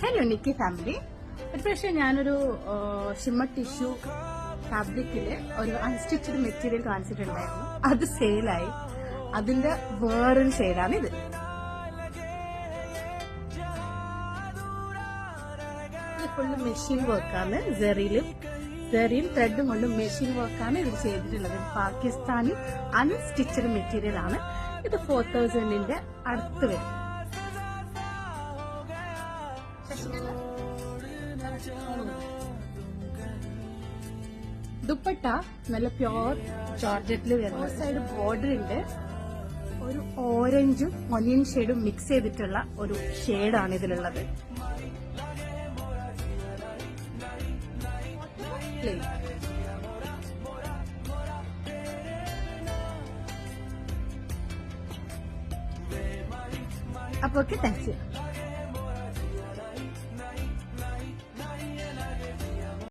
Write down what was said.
Hello Nikki family. ഒരു പക്ഷേ ഞാനൊരു ഷിമ്മർ ടിഷ്യൂ ഫാബ്രിക്കില് ഒരു അൺസ്റ്റിച്ചഡ് മെറ്റീരിയൽ കാണിച്ചിട്ടുണ്ടായിരുന്നു. അത് സെയിലായി. അതിന്റെ വേറൊരു ഷെയ്ഡാണ് ഇത്. ഫുള്ള് മെഷീൻ വർക്കാണ്. സെറിയും ത്രെഡും കൊണ്ട് മെഷീൻ വർക്കാണ് ഇത് ചെയ്തിട്ടുള്ളത്. പാകിസ്ഥാനി അൺസ്റ്റിച്ചഡ് മെറ്റീരിയൽ ആണ് ഇത്. 4000 അടുത്ത് വരും. ദുപ്പട്ട നല്ല പ്യോർ ജോർജറ്റിൽ വരുന്ന സൈഡ് ബോർഡർ ഉണ്ട്. ഒരു ഓറഞ്ചും ഒനിയൻ ഷെയ്ഡും മിക്സ് ചെയ്തിട്ടുള്ള ഒരു ഷെയ്ഡാണ് ഇതിലുള്ളത്. അപ്പൊ ഓക്കെ, താങ്ക്സ്.